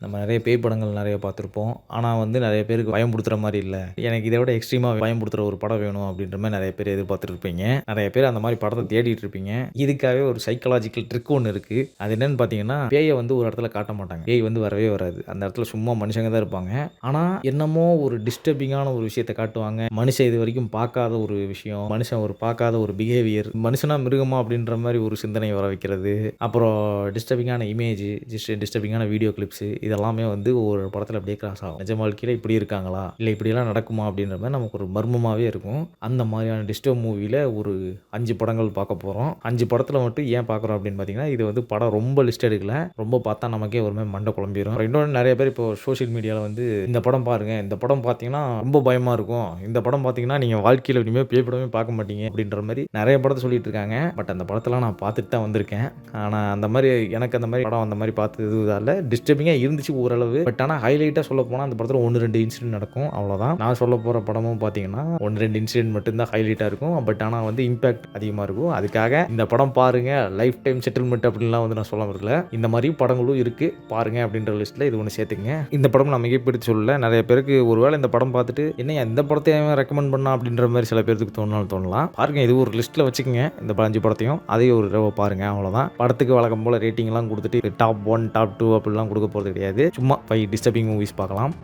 நம்ம நிறைய பேய் படங்கள் நிறைய பார்த்துருப்போம். ஆனா வந்து நிறைய பேருக்கு பயம்புடுத்துற மாரி இல்ல. எனக்கு இத விட எக்ஸ்ட்ரீமா பயம்புடுத்துற ஒரு படம் வேணும் அப்படின்ற மாரி நிறைய பேர் எதிர்பார்த்துருப்பீங்க. நிறைய பேர் அந்த மாரி படத்த தேடிட்டு இருப்பீங்க. இதுக்காகவே ஒரு சைக்காலஜிக்கல் ட்ரிக் ஒண்ணு இருக்கு. அது என்னன்னு பார்த்தீங்கன்னா, பேய வந்து ஒரு இடத்துல காட்ட மாட்டாங்க. பேய் வந்து வரவே வராது. அந்த இடத்துல சும்மா மனுஷங்க தான் இருப்பாங்க. ஆனா என்னமோ ஒரு டிஸ்டர்பிங்கான ஒரு விஷயத்த காட்டுவாங்க. மனுஷன் இதுவரைக்கும் பார்க்காத ஒரு விஷயம். மனுஷன் ஒரு பார்க்காத ஒரு பிஹேவியர். மனுஷனா மிருகமா அப்படின்ற மாரி ஒரு சிந்தனை வர வைக்கிறது. அப்புறம் டிஸ்டர்பிங்கான இமேஜ், டிஸ்டர்பிங்கான வீடியோ கிளிப்ஸ் இதெல்லாமே வந்து ஒரு படத்துல அப்படியே கிராஸ் ஆகும். நிஜ வாழ்க்கையில இப்படி இருக்காங்களா? இல்ல இப்படியெல்லாம் நடக்குமா? அப்படின்ற மாரி நமக்கு ஒரு மர்மமாவே இருக்கும். அந்த மாதிரியான டிஸ்டர்ப் மூவில ஒரு 5 படங்கள் பார்க்க போறோம். 5 படத்துல மட்டும் ஏன் பார்க்குறோம் அப்படின்னு பார்த்தீங்கன்னா, இது வந்து படம் ரொம்ப லிஸ்ட் எடுக்கல. ரொம்ப பார்த்தா நமக்கே ஒரு மாரி மண்டை குழம்பிரும். இன்னொன்னு நிறைய பேர் இப்போ சோசியல் மீடியால வந்து இந்த படம் பாருங்க. இந்த படம் பார்த்தீங்கன்னா ரொம்ப பயமா இருக்கும். இந்த படம் பார்த்தீங்கன்னா நீங்க வாழ்க்கையில இனிமே பேய் படமே பார்க்க மாட்டீங்க அப்படின்ற மாரி நிறைய படத்த சொல்லிட்டு இருக்காங்க. பட் அந்த படத்தெல்லாம் நான் பார்த்துட்டு தான் வந்திருக்கேன். ஆனா அந்த மாரி எனக்கு அந்த மாரி படம் அந்த மாரி பார்த்ததுதால டிஸ்டர்பிங்கா இருந்துச்சு ஓரளவு. பட் ஆனா ஹைலைட்டா சொல்லப்போனா அந்த படத்துல 1, 2 இன்சிடென்ட் நடக்கும். அவ்வளோதான். நான் சொல்லப் போற படமும் பார்த்தீங்கன்னா 1, 2 இன்சிடென்ட் மட்டும் தான் ஹைலைட்டா இருக்கும். பட் ஆனா வந்து இம்பாக்ட் அதிகமா இருக்கும். அதுக்காக இந்த படம் பாருங்க லைஃப் டைம் செட்டில்மென்ட் அப்படின்லாம் வந்து நான் சொல்ல வரல. இந்த மாரி படங்களும் இருக்கு. பாருங்க அப்படின்ற லிஸ்ட்ல இது ஒண்ணு சேர்த்துக்கங்க. இந்த படம் நான் மிகைப்படுத்தி சொல்லல. நிறைய பேருக்கு ஒருவேளை இந்த படம் பார்த்துட்டு என்னய்யா இந்த படத்தை ஏன் ரெக்கமெண்ட் பண்ணா அப்படின்ற மாரி சில பேருக்கு தோணலாம். பாருங்க இது ஒரு லிஸ்ட்ல வச்சுக்கங்க. இந்த 5 படத்தையும் அதையும் ஒரு தடவை பாருங்க. அவ்வளோதான். படத்துக்கு வழக்கம் போல ரேட்டிங்லாம் கொடுத்துட்டு டாப் 1 டாப் 2 அப்படிலாம் கொடுக்க போறது கிடையாது. சும்மா 5 டிஸ்டர்பிங் மூவிஸ் பார்க்கலாம்.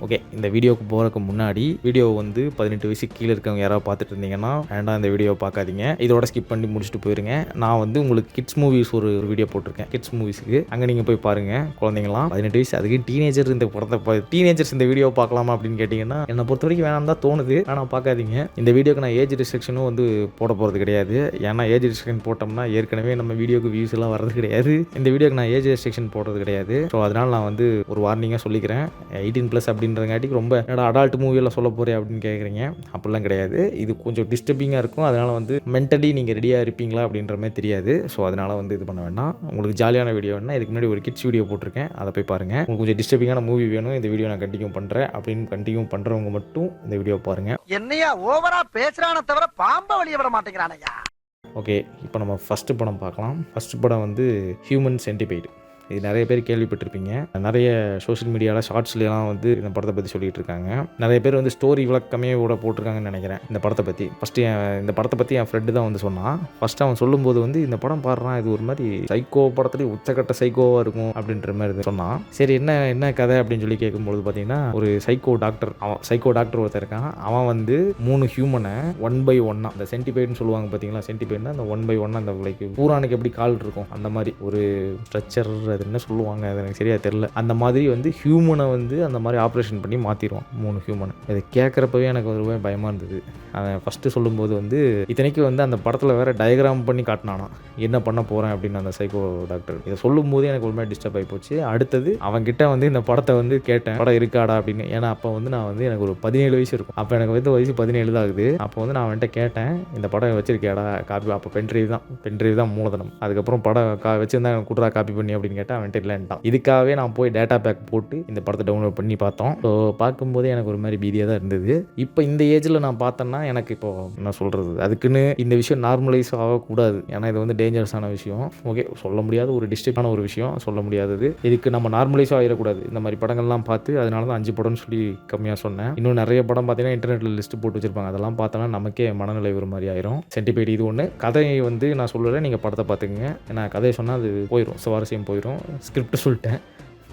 ஓகே. இந்த வீடியோக்கு போறதுக்கு முன்னாடி வீடியோ வந்து 18 வயசுக்கு கீழ இருக்கவங்க யாராவது பார்த்துட்டு இருந்தீங்கன்னா, வேண்டாம் இந்த வீடியோவ பார்க்காதீங்க. இதோட ஸ்கிப் பண்ணி முடிச்சுட்டு போயிருங்க. நான் வந்து உங்களுக்கு கிட்ஸ் மூவிஸ் ஒரு வீடியோ போட்டிருக்கேன். கிட்ஸ் மூவிஸ்க்கு. அங்க நீங்க போய் பாருங்க. குழந்தைங்கலாம் 18 வயசு அதுக்கு டீனேஜர் இந்த படத்த டீனேஜர்ஸ் இந்த வீடியோ பார்க்கலாமா அப்படின்னு கேட்டீங்கன்னா, என்ன பொறுத்தவரைக்கும் வேணாம்னு தான் தோணுது. ஆனா பார்க்காதீங்க. இந்த வீடியோக்கு நான் ஏஜ் ரெஸ்ட்ரிக்ஷனும் வந்து போட போறது கிடையாது. ஏன்னா ஏஜ் ரெஸ்ட்ரிக்ஷன் போட்டோம்னா ஏற்கனவே நம்ம வீடியோக்கு வியூஸ் எல்லாம் வரது கிடையாது. இந்த வீடியோக்கு நான் ஏஜ் ரெஸ்ட்ரிக்ஷன் போடுறது கிடையாது. ஸோ அதனால நான் வந்து ஒரு வார்னிங்கா சொல்லிக்கிறேன். 18+ அப்படின்றங்காட்டிக்கு ரொம்ப என்னடா அடல்ட் மூவியெல்லாம் சொல்ல போறியா அப்படின்னு கேட்குறீங்க. அப்படிலாம் கிடையாது. இது கொஞ்சம் டிஸ்டர்பிங்காக இருக்கும். அதனால வந்து மென்டலி நீங்கள் ரெடியாக இருப்பீங்களா அப்படின்ற மாதிரி தெரியாது. ஸோ அதனால வந்து இது பண்ண வேண்டாம். உங்களுக்கு ஜாலியான வீடியோ வேணும்னா இதுக்கு முன்னாடி ஒரு கிட்ஸ் வீடியோ போட்டிருக்கேன். அதை போய் பாருங்க. உங்களுக்கு கொஞ்சம் டிஸ்டர்பிங்கான மூவி வேணும், இந்த வீடியோ நான் கண்டினியூ பண்ணுறேன் அப்படின்னு கண்டினியூ பண்ணுறவங்க மட்டும் இந்த வீடியோ பாருங்க. என்னையா ஓவரா பேசுறானே தவிர பாம்ப வெளிய விட மாட்டேங்கிறானயா. ஓகே. இப்போ நம்ம ஃபஸ்ட்டு படம் பார்க்கலாம். ஃபஸ்ட்டு படம் வந்து ஹியூமன் சென்டிபைட். இது நிறைய பேர் கேள்விப்பட்டிருப்பீங்க. நிறைய சோஷியல் மீடியாவில் ஷார்ட்ஸ்லாம் வந்து இந்த படத்தை பற்றி சொல்லிட்டு இருக்காங்க. நிறைய பேர் வந்து ஸ்டோரி விளக்கமே கூட போட்டிருக்காங்கன்னு நினைக்கிறேன் இந்த படத்தை பற்றி. ஃபஸ்ட்டு இந்த படத்தை பற்றி என் ஃப்ரெண்டு தான் வந்து சொன்னான். ஃபஸ்ட்டு அவன் சொல்லும்போது வந்து இந்த படம் பாடுறான் இது ஒரு மாதிரி சைக்கோ படத்துலேயே உச்சக்கட்ட சைக்கோவாக இருக்கும் அப்படின்ற மாதிரி சொன்னான். சரி என்ன கதை அப்படின்னு சொல்லி கேட்கும்போது பார்த்தீங்கன்னா, ஒரு சைக்கோ டாக்டர் ஒருத்தர் இருக்கான். அவன் வந்து 3 ஹியூமனை 1 by 1 அந்த சென்டிபைட்னு சொல்லுவாங்க பார்த்தீங்களா. சென்டிபைட்னா அந்த 1 by 1 அந்த லைக் பூரானுக்கு எப்படி கால் இருக்கும் அந்த மாதிரி ஒரு ஸ்ட்ரக்சர் அது என்ன சொல்லுவாங்க அது எனக்கு சரியாக தெரியல. அந்த மாதிரி வந்து ஹியூமனை வந்து அந்த மாதிரி ஆப்ரேஷன் பண்ணி மாற்றிடுவான் 3 ஹியூமனை. இதை கேட்குறப்பவே எனக்கு ஒரு பயமாக இருந்தது. அவன் ஃபஸ்ட்டு சொல்லும்போது வந்து இத்தனைக்கு வந்து அந்த படத்தில் வேறு டயக்ராம் பண்ணி காட்டினானா என்ன பண்ண போகிறேன் அப்படின்னு அந்த சைக்கோ டாக்டர். இதை சொல்லும்போது எனக்கு ஒரு மாதிரி டிஸ்டர்ப் ஆகி போச்சு. அடுத்தது அவன்கிட்ட வந்து இந்த படத்தை வந்து கேட்டேன், படம் இருக்காடா அப்படின்னு. ஏன்னா அப்போ வந்து நான் வந்து எனக்கு ஒரு 17 வயசு இருக்கும். அப்போ எனக்கு வந்து வயசு 17 தான் ஆகுது. அப்போ வந்து நான் அவன்கிட்ட கேட்டேன், இந்த படம் வச்சிருக்கேடா காப்பி. அப்போ பென்ட்ரைவ் தான் மூலதனம். அதுக்கப்புறம் படம் வச்சிருந்தா கூட்டுறா காப்பி பண்ணி அப்படின்னு கேட்டால் அவன்கிட்ட இல்லைன்ட்டான். இதுக்காகவே நான் போய் டேட்டா பேக் போட்டு இந்த படத்தை டவுன்லோட் பண்ணி பார்த்தோம். ஸோ பார்க்கும்போதே எனக்கு ஒரு மாதிரி பீதியாக தான் இருந்தது. இப்போ இந்த ஏஜில் நான் பார்த்தேன்னா எனக்கு இப்போ என்ன சொல்கிறது, அதுக்குன்னு இந்த விஷயம் நார்மலைஸ் ஆகக்கூடாது. ஏன்னா இது வந்து டேஞ்சரஸான விஷயம். ஓகே, சொல்ல முடியாத ஒரு டிஸ்டர்பான ஒரு விஷயம், சொல்ல முடியாதது. இதுக்கு நம்ம நார்மலைஸாக ஆகிடக்கூடாது. இந்த மாதிரி படங்கள்லாம் பார்த்து அதனால தான் 5 படம்னு சொல்லி கம்மியாக சொன்னேன். இன்னும் நிறைய படம் பார்த்தீங்கன்னா இன்டர்நெட்டில் லிஸ்ட்டு போட்டு வச்சிருப்பாங்க. அதெல்லாம் பார்த்தோன்னா நமக்கே மனநிலை ஒரு மாதிரி ஆயிரும். சென்டிபைட் இது ஒன்று. கதையை வந்து நான் சொல்லலை, நீங்கள் படத்தை பார்த்துக்குங்க. ஏன்னா கதையை சொன்னால் அது போயிடும், சுவாரஸ்யம் போயிடும். ஸ்கிரிப்ட் சொல்லிட்டேன்,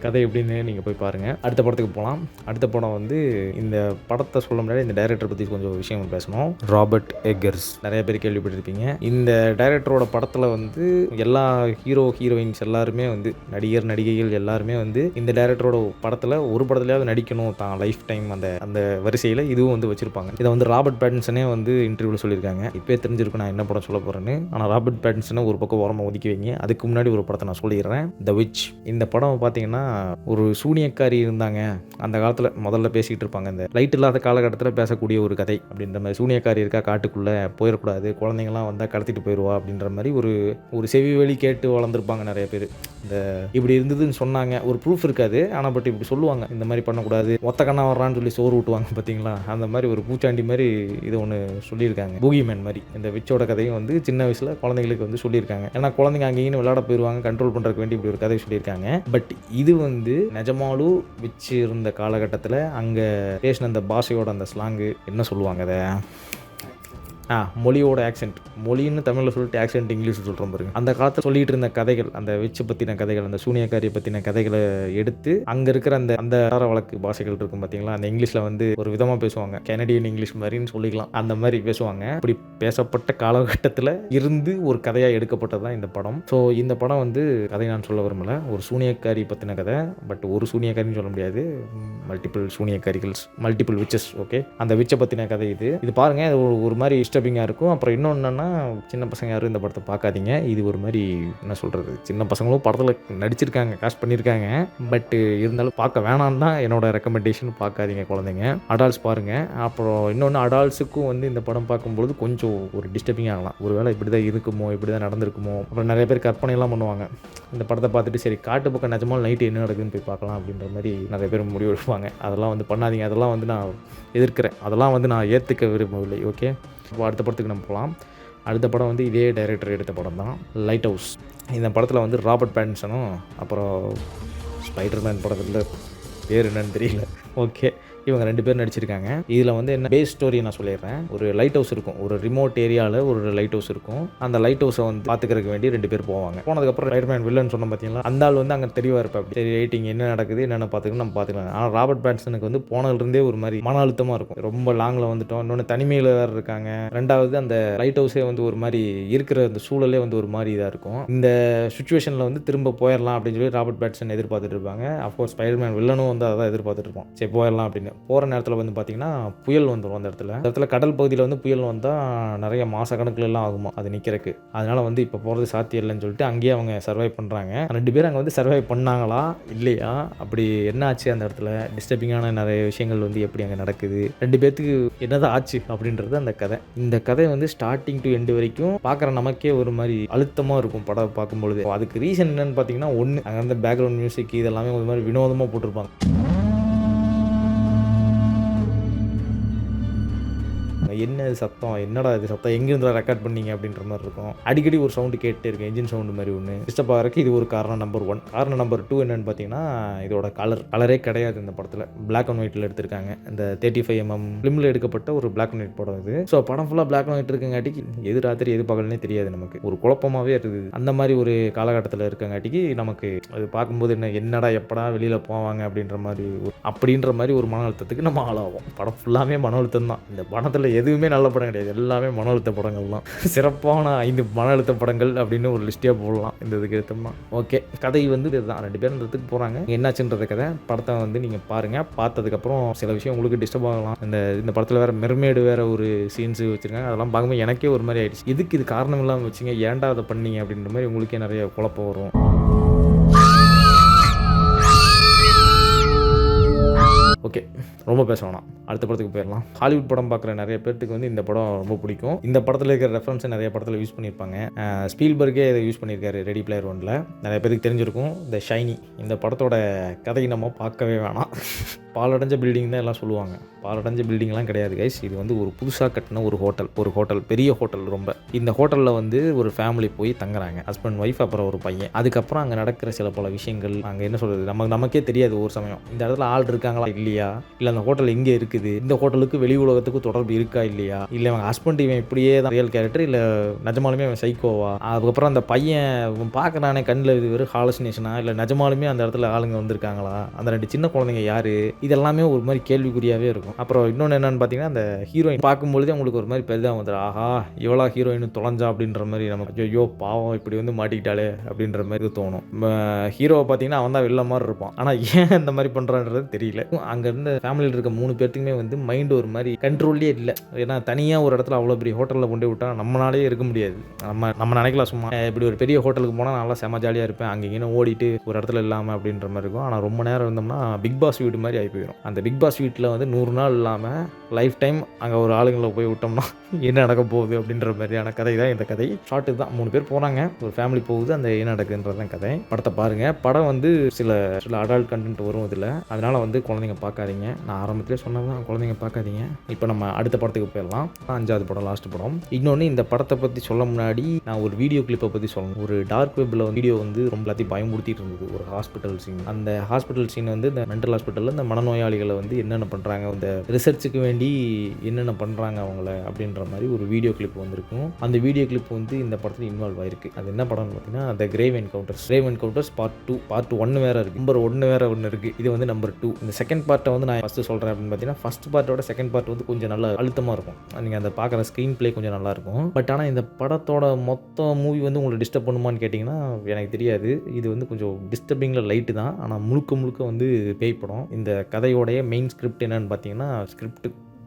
கதை எப்படின்னு நீங்கள் போய் பாருங்கள். அடுத்த படத்துக்கு போகலாம். அடுத்த படம் வந்து இந்த படத்தை சொல்ல முன்னாடி இந்த டைரக்டர் பற்றி கொஞ்சம் விஷயம் பேசணும். ராபர்ட் எக்கர்ஸ் நிறைய பேர் கேள்விப்பட்டிருப்பீங்க. இந்த டைரக்டரோட படத்தில் வந்து எல்லா ஹீரோயின்ஸ் எல்லாருமே வந்து நடிகைகள் எல்லாருமே வந்து இந்த டைரக்டரோட படத்தில் ஒரு படத்துலையாவது நடிக்கணும் தான் லைஃப் டைம் அந்த வரிசையில் இதுவும் வந்து வச்சுருப்பாங்க. இதை வந்து ராபர்ட் பேட்டின்சனே வந்து இன்டர்வியூவில் சொல்லியிருக்காங்க. இப்போ தெரிஞ்சிருக்கும் நான் என்ன படம் சொல்ல போகிறேன்னு. ஆனால் ராபர்ட் பேட்டின்சனை ஒரு பக்கம் ஓரமாக ஒதுக்கி வைங்க. அதுக்கு முன்னாடி ஒரு படத்தை நான் சொல்லிடுறேன், த விச். இந்த படம் பார்த்தீங்கன்னா ஒரு சூனியக்காரி இருந்தாங்க அந்த காலத்தில் முதல்ல பேசிகிட்டு இருப்பாங்க. இந்த லைட் இல்லாத காலகட்டத்தில் பேசக்கூடிய ஒரு கதை அப்படின்ற மாதிரி. சூனியக்காரி இருக்கா, காட்டுக்குள்ளே போயிடக்கூடாது, குழந்தைங்களாம் வந்தால் கடத்திட்டு போயிடுவா அப்படின்ற மாதிரி ஒரு செவி வழி கேட்டு வளர்ந்துருப்பாங்க நிறைய பேர். இந்த இப்படி இருந்ததுன்னு சொன்னாங்க, ஒரு ப்ரூஃப் இருக்காது, ஆனால் பட் இப்படி சொல்லுவாங்க, இந்த மாதிரி பண்ணக்கூடாது, ஒத்த கண்ணா வர்றான்னு சொல்லி சோறு ஊட்டுவாங்க பார்த்தீங்களா, அந்த மாதிரி ஒரு பூச்சாண்டி மாதிரி இது ஒன்று சொல்லியிருக்காங்க. பூகிமேன் மாதிரி இந்த விச்சோட கதையும் வந்து சின்ன வயசில் குழந்தைங்களுக்கு வந்து சொல்லியிருக்காங்க. ஏன்னா குழந்தைங்க அங்கேயும் விளையாட போயிடுவாங்க, கண்ட்ரோல் பண்ணுறதுக்கு வேண்டி இப்படி ஒரு கதை சொல்லியிருக்காங்க. பட் இது வந்து நிஜமாலும் விச்சு இருந்த காலகட்டத்தில் அங்கே பேசின அந்த பாஷையோட அந்த ஸ்லாங்கு என்ன சொல்லுவாங்க, அதை மொழியோட ஆக்சென்ட், மொழின்னு தமிழில் சொல்லிட்டு ஆக்சென்ட் இங்கிலீஷில் சொல்கிறோம் பாருங்க. அந்த காலத்தில் சொல்லிட்டு இருந்த கதைகள், அந்த விச்சு பற்றின கதைகள், அந்த சூனியக்காரியை பற்றின கதைகளை எடுத்து அங்கே இருக்கிற அந்த வழக்கு பாஷைகள் இருக்கும் பார்த்தீங்களா, அந்த இங்கிலீஷில் வந்து ஒரு விதமாக பேசுவாங்க, கெனடியன் இங்கிலீஷ் மாதிரின்னு சொல்லிக்கலாம், அந்த மாதிரி பேசுவாங்க. அப்படி பேசப்பட்ட காலகட்டத்தில் இருந்து ஒரு கதையாக எடுக்கப்பட்டது தான் இந்த படம். ஸோ இந்த படம் வந்து கதை நான் சொல்ல விரும்பலை, ஒரு சூனியக்காரி பற்றின கதை. பட் ஒரு சூனியக்காரின்னு சொல்ல முடியாது, மல்டிபிள் சூனியக்காரிகள்ஸ், மல்டிபிள் விச்சஸ். ஓகே, அந்த விச்சை பற்றின கதை இது பாருங்கள், ஒரு மாதிரி டிஸ்டர்பிங்காக இருக்கும். அப்புறம் இன்னொன்று என்னென்னா, சின்ன பசங்க யாரும் இந்த படத்தை பார்க்காதீங்க. இது ஒரு மாதிரி என்ன சொல்கிறது, சின்ன பசங்களும் படத்தில் நடிச்சிருக்காங்க, காஸ்ட் பண்ணியிருக்காங்க. பட் இருந்தாலும் பார்க்க வேணான்னு தான் என்னோட ரெக்கமெண்டேஷன். பார்க்காதீங்க குழந்தைங்க, அடால்ட்ஸ் பாருங்கள். அப்புறம் இன்னொன்று, அடால்ட்ஸுக்கும் வந்து இந்த படம் பார்க்கும்பொழுது கொஞ்சம் ஒரு டிஸ்டர்பிங் ஆகலாம், ஒரு வேளை இப்படி தான் இருக்குமோ, இப்படி தான் நடந்திருக்குமோ. அப்புறம் நிறைய பேர் கற்பனையெல்லாம் பண்ணுவாங்க இந்த படத்தை பார்த்துட்டு, சரி காட்டு பக்கம் நிஜமாலும் நைட்டு என்ன நடக்குதுன்னு போய் பார்க்கலாம் அப்படின்ற மாதிரி நிறைய பேர் முடிவு எடுப்பாங்க. அதெல்லாம் வந்து பண்ணாதீங்க, அதெல்லாம் வந்து நான் எதிர்க்கிறேன், அதெல்லாம் வந்து நான் ஏற்றுக்க விரும்பவில்லை. ஓகே, இப்போ அடுத்த படத்துக்கு நம்ம போகலாம். அடுத்த படம் வந்து இதே டைரக்டர் எடுத்த படம் தான், லைட் ஹவுஸ். இந்த படத்தில் வந்து ராபர்ட் பேட்டின்சனும் அப்புறம் ஸ்பைடர்மேன் படத்தில் பேர் என்னன்னு தெரியல, ஓகே, இவங்க 2 பேர் நடிச்சிருக்காங்க. இதில் வந்து என்ன பேஸ் ஸ்டோரி நான் சொல்லிடுறேன். ஒரு லைட் ஹவுஸ் இருக்கும், ஒரு ரிமோட் ஏரியாவில் ஒரு லைட் ஹவுஸ் இருக்கும். அந்த லைட் ஹவுஸை வந்து பார்த்துக்கிறதுக்கு வேண்டி 2 பேர் போவாங்க. போனதுக்கப்புறம் ஸ்பைடர்மேன் வில்லன் சொன்ன பார்த்தீங்களா, அந்த ஆள் வந்து அங்கே தெளிவாக இருப்பேன், சரி ரேட்டிங் என்ன நடக்குது என்னென்ன பார்த்துக்கணும் நம்ம பார்த்துக்கலாம். ஆனால் ராபர்ட் பேட்டின்சனுக்கு வந்து போனதுலேருந்தே ஒரு மாதிரி மன அழுத்தமாக இருக்கும், ரொம்ப லாங்கில் வந்துட்டோம், இன்னொன்று தனிமையில் வேறு இருக்காங்க. ரெண்டாவது அந்த லைட் ஹவுஸே வந்து ஒரு மாதிரி இருக்கிற அந்த சூழலே வந்து ஒரு மாதிரி இதாக இருக்கும். இந்த சுச்சுவேஷனில் வந்து திரும்ப போயிடலாம் அப்படின்னு சொல்லி ராபர்ட் பேட்டின்சன் எதிர்பார்த்துட்டு இருப்பாங்க. அஃப்கோர்ஸ் ஸ்பைடர்மேன் வில்லனும் வந்து அதான் எதிர்பார்த்துட்டு இருப்போம், சரி போயிடலாம் அப்படின்னு. போகிற நேரத்தில் வந்து பார்த்தீங்கன்னா புயல் வந்துடும். அந்த இடத்துல கடல் பகுதியில் வந்து புயல் வந்தால் நிறைய மாத கணக்கில் எல்லாம் ஆகுமா அது நிற்கிறதுக்கு. அதனால் வந்து இப்போ போகிறது சாத்தியம் இல்லைன்னு சொல்லிட்டு அங்கேயே அவங்க சர்வைவ் பண்ணுறாங்க. 2 பேர் அங்கே வந்து சர்வைவ் பண்ணாங்களா இல்லையா, அப்படி என்ன ஆச்சு அந்த இடத்துல, டிஸ்டர்பிங்கான நிறைய விஷயங்கள் வந்து எப்படி அங்கே நடக்குது, 2 பேர்த்துக்கு என்னதான் ஆச்சு அப்படின்றது அந்த கதை. இந்த கதை வந்து ஸ்டார்டிங் டு எண்டு வரைக்கும் பார்க்குற நமக்கே ஒரு மாதிரி அழுத்தமாக இருக்கும் படம் பார்க்கும்பொழுது. அதுக்கு ரீசன் என்னன்னு பார்த்தீங்கன்னா, ஒன்று அங்கே வந்து பேக்ரவுண்ட் மியூசிக் இதெல்லாமே ஒரு மாதிரி வினோதமாக போட்டிருப்பாங்க. என்ன சத்தம், என்னடா இது சத்தம், எங்கேருந்து ரெக்கார்ட் பண்ணீங்க அப்படின்ற மாதிரி இருக்கும். அடிக்கடி ஒரு சவுண்டு கேட்டே இருக்கு, என்ஜின் சவுண்டு மாதிரி ஒன்று டிஸ்டர்ப் ஆகிறதுக்கு இது ஒரு காரணம் நம்பர் 1. காரணம் நம்பர் 2 என்னென்னு பார்த்தீங்கன்னா, இதோட கலரே கிடையாது இந்த படத்தில், பிளாக் அண்ட் ஒயிட்டில் எடுத்திருக்காங்க. இந்த 35mm ஃபிலிமில் எடுக்கப்பட்ட ஒரு பிளாக் அண்ட் ஒயிட் படம் இது. ஸோ படம் ஃபுல்லாக பிளாக் அண்ட் ஒயிட் இருக்குங்காட்டிக்கு எது ராத்திரி எது பகல்னே தெரியாது, நமக்கு ஒரு குழப்பமாகவே இருக்குது. அந்த மாதிரி ஒரு காலகட்டத்தில் இருக்கங்காட்டிக்கு நமக்கு அது பார்க்கும்போது என்னடா எப்படா வெளியில் போவாங்க அப்படின்ற மாதிரி ஒரு மன அழுத்தத்துக்கு நம்ம ஆளாகும். படம் ஃபுல்லாமே மன அழுத்தம் தான். இந்த படத்தில் எதுவுமே நல்ல படம் கிடையாது, எல்லாமே மன அழுத்த படங்கள் தான். சிறப்பான 5 மன அழுத்த படங்கள் அப்படின்னு ஒரு லிஸ்ட்டே போடலாம் இந்த இதுக்கு எடுத்தோம்னா. ஓகே, கதை வந்து இதுதான், 2 பேர் இந்த இடத்துக்கு போகிறாங்க, என்னாச்சுன்ற கதை. படத்தை வந்து நீங்கள் பாருங்கள், பார்த்ததுக்கப்புறம் சில விஷயம் உங்களுக்கு டிஸ்டர்ப் ஆகலாம். இந்த படத்தில் வேறு மெர்மேடு வேறு ஒரு சீன்ஸு வச்சுருக்காங்க, அதெல்லாம் பார்க்கும்போது எனக்கே ஒரு மாதிரி ஆயிடுச்சு, இது காரணம் இல்லாமல் வச்சுங்க, ஏன்டா அதை பண்ணீங்க அப்படின்ற மாதிரி உங்களுக்கே நிறைய குழப்பம் வரும். ஓகே, ரொம்ப பேச வேணாம், அடுத்த படத்துக்கு போயிடலாம். ஹாலிவுட் படம் பார்க்குற நிறைய பேருக்கு வந்து இந்த படம் ரொம்ப பிடிக்கும். இந்த படத்தில் இருக்கிற ரெஃபரன்ஸை நிறைய படத்தில் யூஸ் பண்ணியிருப்பாங்க. ஸ்பீல்பர்கே இதை யூஸ் பண்ணியிருக்காரு ரெடி பிளேயர் 1ல், நிறைய பேருக்கு தெரிஞ்சிருக்கும். இந்த ஷைனி, இந்த படத்தோட கதையை நம்ம பார்க்கவே வேணாம். பாலடைஞ்ச பில்டிங் தான் எல்லாம் சொல்லுவாங்க, பாலடைஞ்ச பில்டிங்லாம் கிடையாது கைஸ். இது வந்து ஒரு புதுசாக கட்டின ஒரு ஹோட்டல், பெரிய ஹோட்டல் ரொம்ப. இந்த ஹோட்டலில் வந்து ஒரு ஃபேமிலி போய் தங்குறாங்க, ஹஸ்பண்ட் ஒய்ஃப் அப்புறம் ஒரு பையன். அதுக்கப்புறம் அங்கே நடக்கிற சில பல விஷயங்கள், அங்கே என்ன சொல்கிறது, நமக்கே தெரியாது ஒரு சமயம், இந்த இடத்துல ஆள் இருக்காங்களா இல்லையா, இல்லை அந்த ஹோட்டல் எங்கே இருக்குது, இந்த ஹோட்டலுக்கு வெளி உலகத்துக்கு தொடர்பு இருக்கா இல்லையா, இல்லை அவன் ஹஸ்பண்ட் இவன் இப்படியே தான் ரியல் கேரக்டர், இல்லை நிஜமாலுமே அவன் சைக்கோவா. அதுக்கப்புறம் அந்த பையன் பார்க்குறானே கண்ணில் இது வெறும் ஹாலுசினேஷனா, இல்லை நிஜமாலுமே அந்த இடத்துல ஆளுங்க வந்திருக்காங்களா, அந்த 2 சின்ன குழந்தைங்க யார், இதெல்லாமே ஒரு மாதிரி கேள்விக்குறியாகவே இருக்கும். அப்புறம் இன்னொன்று என்னென்னு பார்த்தீங்கன்னா, அந்த ஹீரோயின் பார்க்கும்பொழுதே உங்களுக்கு ஒரு மாதிரி பெரிதாக வந்துடும், ஆஹா இவ்வளோ ஹீரோயின் தொலைஞ்சா அப்படின்ற மாதிரி நமக்கு, ஐயோ பாவம் இப்படி வந்து மாட்டிக்கிட்டாலே அப்படின்ற மாதிரி தோணும். ஹீரோவை பார்த்தீங்கன்னா அவன் தான் வெளில மாதிரி இருப்பான், ஆனால் ஏன் இந்த மாதிரி பண்ணுறான்றது தெரியல. அங்கே இருந்த ஃபேமிலியில் இருக்க 3 பேர்த்துக்கு வரைக்குமே வந்து மைண்டு ஒரு மாதிரி கண்ட்ரோல்லே இல்லை. ஏன்னா தனியாக ஒரு இடத்துல அவ்வளோ பெரிய ஹோட்டலில் கொண்டு விட்டால் நம்மளாலே இருக்க முடியாது. நம்ம நினைக்கலாம் சும்மா இப்படி ஒரு பெரிய ஹோட்டலுக்கு போனால் நல்லா செம ஜாலியாக இருப்பேன், அங்கே இங்கே ஓடிட்டு ஒரு இடத்துல இல்லாமல் அப்படின்ற மாதிரி இருக்கும். ஆனால் ரொம்ப நேரம் இருந்தோம்னா பிக் பாஸ் வீடு மாதிரி ஆகி போயிடும். அந்த பிக் பாஸ் வீட்டில் வந்து 100 நாள் இல்லாமல் லைஃப் டைம் அங்கே ஒரு ஆளுங்களை போய் விட்டோம்னா என்ன நடக்க போகுது அப்படின்ற மாதிரியான கதை தான் இந்த கதை. ஷார்ட்டு தான், 3 பேர் போகிறாங்க, ஒரு ஃபேமிலி போகுது, அந்த என்ன நடக்குதுன்றது தான் கதை. படத்தை பாருங்கள். படம் வந்து சில அடல்ட் கண்டென்ட் வரும் இதில், அதனால் வந்து குழந்தைங்க பார்க்காதீங்க. நான் ஆரம்பத்திலே சொன்னதான், குழந்தைங்க பார்க்காதீங்க. இப்போ நம்ம அடுத்த படத்துக்கு போயிடலாம். 5வது படம், லாஸ்ட் படம். இன்னொன்று, இந்த படத்தை பற்றி சொல்ல முன்னாடி நான் ஒரு வீடியோ கிளிப்பை பற்றி சொல்லணும். ஒரு டார்க் வெப்பில் வீடியோ வந்து ரொம்ப எல்லாத்தையும் பயமுறுத்திட்டு இருந்தது. ஒரு ஹாஸ்பிட்டல் சீன். அந்த ஹாஸ்பிட்டல் சீன் வந்து இந்த மென்டல் ஹாஸ்பிட்டலில் இந்த மனநோயாளிகளை வந்து என்னென்ன பண்ணுறாங்க, இந்த ரிசர்ச்சுக்கு வேண்டி என்னென்ன பண்ணுறாங்க அவங்கள அப்படின்ற மாதிரி ஒரு வீடியோ கிளிப் வந்திருக்கும். அந்த வீடியோ கிளிப் வந்து இந்த படத்தில் இன்வால்வ் ஆயிருக்கு. அது என்ன படம்னு பார்த்தீங்கன்னா the Grave Encounters part 2. Part 1 வேறு இருக்குது, நம்பர் 1 வேறு ஒன்று இருக்குது. இது வந்து நம்பர் 2. இந்த செகண்ட் பார்ட்டை வந்து நான் ஃபஸ்ட்டு சொல்கிறேன் அப்படின்னு பார்த்தீங்கன்னா, ஃபஸ்ட் பார்ட்டோட செகண்ட் பார்ட் வந்து கொஞ்சம் நல்ல அழுத்தமாக இருக்கும். நீங்கள் அந்த பார்க்குற ஸ்க்ரீன் ப்ளே கொஞ்சம் நல்லாயிருக்கும். பட் ஆனால் இந்த படத்தோட மொத்த மூவி வந்து உங்களுக்கு டிஸ்டர்ப் பண்ணுமான்னு கேட்டிங்கன்னா எனக்கு தெரியாது. இது வந்து கொஞ்சம் டிஸ்டர்பிங்கில் லைட்டு தான், ஆனால் முழுக்க வந்து பேய் படம். இந்த கதையோடைய மெயின் ஸ்கிரிப்ட் என்னன்னு பார்த்தீங்கன்னா,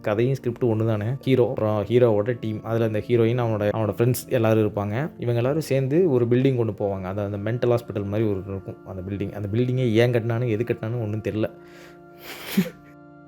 கதையும் ஸ்கிரிப்ட் ஒன்று தானே. அப்புறம் ஹீரோவோட டீம், அதில் இந்த ஹீரோயின் அவனோட ஃப்ரெண்ட்ஸ் எல்லோரும் இருப்பாங்க. இவங்க எல்லோரும் சேர்ந்து ஒரு பில்டிங் கொண்டு போவாங்க. அது அந்த மென்டல் ஹாஸ்பிட்டல் மாதிரி ஒரு இருக்கும் அந்த பில்டிங்கை ஏன் கட்டினானு எது கட்டினானு ஒன்றும் தெரில.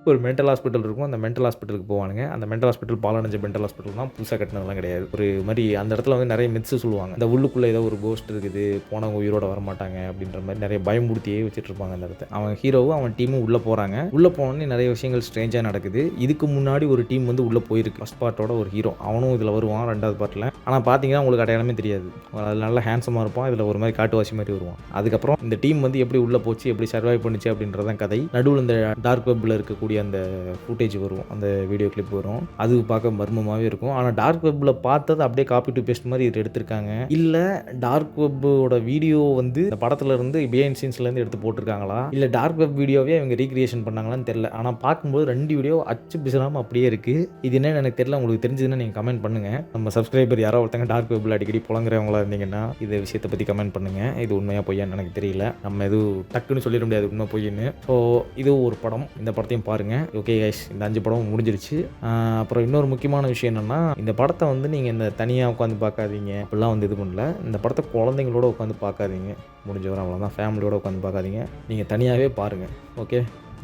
ஒரு மென்டல் ஹாஸ்பிட்டல் இருக்கும், அந்த மென்டல் ஹாஸ்பிட்டலுக்கு போவானுங்க. அந்த மென்டல் ஹாஸ்பிட்டல் பாலடைஞ்ச மென்டல் ஹாஸ்பிட்டல் தான், புதுசாக கட்டினதெல்லாம் கிடையாது. ஒரு மாதிரி அந்த இடத்துல வந்து நிறைய மித்ஸ் சொல்லுவாங்க. இந்த உள்ளுக்குள்ளே ஏதோ ஒரு கோஸ்ட் இருக்குது, போனவங்க உயிரோட வரமாட்டாங்க அப்படின்ற மாதிரி நிறைய பயமுறுத்தியே வச்சுட்டு இருப்பாங்க அந்த இடத்த. அவன் ஹீரோவும் அவன் டீமும் உள்ளே போகிறாங்க. உள்ளே போனோடனே நிறைய விஷயங்கள் ஸ்ட்ரேஞ்சாக நடக்குது. இதுக்கு முன்னாடி ஒரு டீம் வந்து உள்ளே போயிருக்கு. ஃபஸ்ட் பார்ட்டோட ஒரு ஹீரோ அவனும் இதில் வருவான் 2வது பார்ட்டில். ஆனால் பார்த்தீங்கன்னா உங்களுக்கு அடையாளமே தெரியாது. அது நல்லா ஹேண்ட்ஸமாக இருப்பான், இதில் ஒரு மாதிரி காட்டுவாசி மாதிரி வருவான். அதுக்கப்புறம் இந்த டீம் வந்து எப்படி உள்ளே போச்சு, எப்படி சர்வைவ் பண்ணிச்சு அப்படின்றதான் கதை. நடுவில் இந்த டார்க் வெப்பில் இருக்கக்கூடிய அந்த ஃபுட்டேஜ் வரும், அந்த வீடியோ கிளிப் வரும். அது பார்க்க மர்மமாகவே இருக்கும். ஆனால் டார்க் வெப்பில் பார்த்தது அப்படியே காப்பி டு பேஸ்ட் மாதிரி இது எடுத்திருக்காங்க. இல்லை டார்க் வெப்போட வீடியோ வந்து இந்த படத்தில் இருந்து பிஹைண்ட் சீன்ஸ்லேருந்து எடுத்து போட்டிருக்காங்களா, இல்லை டார்க் வெப் வீடியோவே அவங்க ரீக்ரியேஷன் பண்ணாங்களான்னு தெரில. ஆனால் பார்க்கும்போது 2 வீடியோ அச்சு பிசலாமல் அப்படியே இருக்குது. இது என்னன்னு எனக்கு தெரியல. உங்களுக்கு தெரிஞ்சதுன்னா நீங்கள் கமெண்ட் பண்ணுங்கள். நம்ம சப்ஸ்கிரைபர் யாரோ ஒருத்தங்க டார்க் வெப்பில் அடிக்கடி புலங்குறவங்களா இருந்தீங்கன்னா இந்த விஷயத்தை பற்றி கமெண்ட் பண்ணுங்கள். இது உண்மையாக பொய்யான்னு எனக்கு தெரியல. நம்ம எதுவும் டக்குன்னு சொல்லிட முடியாது உண்மை பொய்ன்னு. ஸோ இது ஒரு படம், இந்த படத்தையும் பாருங்கள். ஓகே கைஸ், இந்த 5 படம் முடிஞ்சிருச்சு. அப்புறம் இன்னொரு முக்கியமான விஷயம் என்னென்னா, இந்த படத்தை வந்து நீங்கள் இந்த தனியாக உட்காந்து பார்க்காதீங்க, அப்படிலாம் வந்து இது பண்ணல. இந்த படத்தை குழந்தைங்களோட உட்காந்து பார்க்காதீங்க. முடிஞ்சவரை அவ்வளோதான், ஃபேமிலியோடு உட்காந்து பார்க்காதீங்க. நீங்கள் தனியாகவே பாருங்கள். ஓகே,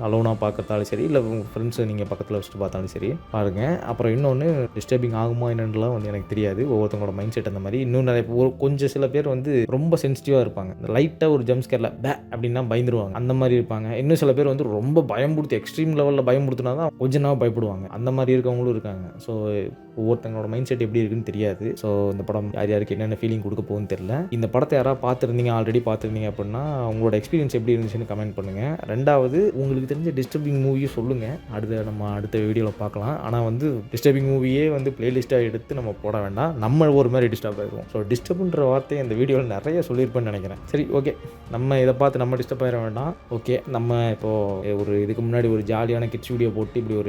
அலோனாக பார்க்கறதாலும் சரி, இல்லை உங்கள் ஃப்ரெண்ட்ஸை நீங்கள் பக்கத்தில் வச்சுட்டு பார்த்தாலும் சரி பாருங்கள். அப்புறம் இன்னொன்று, டிஸ்டர்பிங் ஆகுமா என்னென்னலாம் வந்து எனக்கு தெரியாது. ஒவ்வொருத்தவங்களோட மைண்ட் செட் அந்த மாதிரி. இன்னும் நிறைய கொஞ்சம் சில பேர் வந்து ரொம்ப சென்சிட்டிவாக இருப்பாங்க. இந்த லைட்டாக ஒரு ஜம்ப் ஸ்கேரில் அப்படின்னா பயந்துருவாங்க, அந்த மாதிரி இருப்பாங்க. இன்னும் சில பேர் வந்து ரொம்ப பயம்படுத்தி எக்ஸ்ட்ரீம் லெவலில் பயம்படுத்தினா தான் கொஞ்ச நாள் பயப்படுவாங்க. அந்த மாதிரி இருக்கவங்களும் இருக்காங்க. ஸோ ஒவ்வொருத்தங்களோட மைண்ட் செட் எப்படி இருக்குன்னு தெரியாது. ஸோ இந்த படம் யாருக்கு என்னென்ன ஃபீலிங் கொடுக்க போகுதுன்னு தெரியல. இந்த படத்தை யாராவது பார்த்துருந்தீங்க, ஆல்ரெடி பார்த்துருந்தீங்க அப்படின்னா உங்களோட எக்ஸ்பீரியன்ஸ் எப்படி இருந்துச்சுன்னு கமெண்ட் பண்ணுங்கள். 2வது, உங்களுக்கு தெரிஞ்ச டிஸ்டர்பிங் மூவியும் சொல்லுங்கள். அடுத்த வீடியோவில் பார்க்கலாம். ஆனால் வந்து டிஸ்டர்பிங் மூவியே வந்து பிளேலிஸ்ட்டாக எடுத்து நம்ம போட வேண்டாம், நம்ம ஒரு மாதிரி டிஸ்டர்ப் ஆகிடுவோம். ஸோ டிஸ்டர்ப்ன்ற வார்த்தையை இந்த வீடியோவில் நிறைய சொல்லியிருப்பேன்னு நினைக்கிறேன். சரி, ஓகே, நம்ம இதை பார்த்து நம்ம டிஸ்டர்ப் ஆகிட வேண்டாம். ஓகே, நம்ம இப்போது ஒரு இதுக்கு முன்னாடி ஒரு ஜாலியான கிட்ஸ் வீடியோ போட்டு இப்படி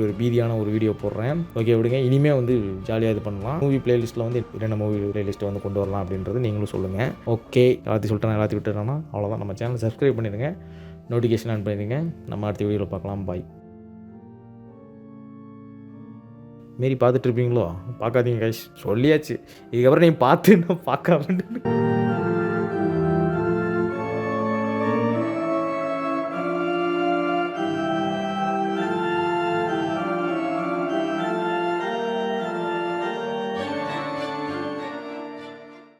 ஒரு பீதியான ஒரு வீடியோ போடுறேன். ஓகே விடுங்க, இனிமேல் வந்து ஜாலியாக இது பண்ணலாம். மூவி பிளேலிஸ்ட்டில் வந்து என்னென்ன மூவி பிளேலிஸ்ட்டை வந்து கொண்டு வரலாம் அப்படின்றது நீங்களும் சொல்லுங்கள். ஓகே, எல்லாத்தையும் விட்டுறேன்னா அவ்வளோதான். நம்ம சேனல் சப்ஸ்கிரைப் பண்ணிடுங்க, நோட்டிஃபிகேஷன் ஆன் பண்ணிடுங்க. நம்ம அடுத்த வீடியோவில் பார்க்கலாம். பாய். மாரி பார்த்துட்டு இருப்பீங்களோ? பார்க்காதீங்க கைஸ், சொல்லியாச்சு. இதுக்கப்புறம் நீங்கள் பார்த்து நான் பார்க்காம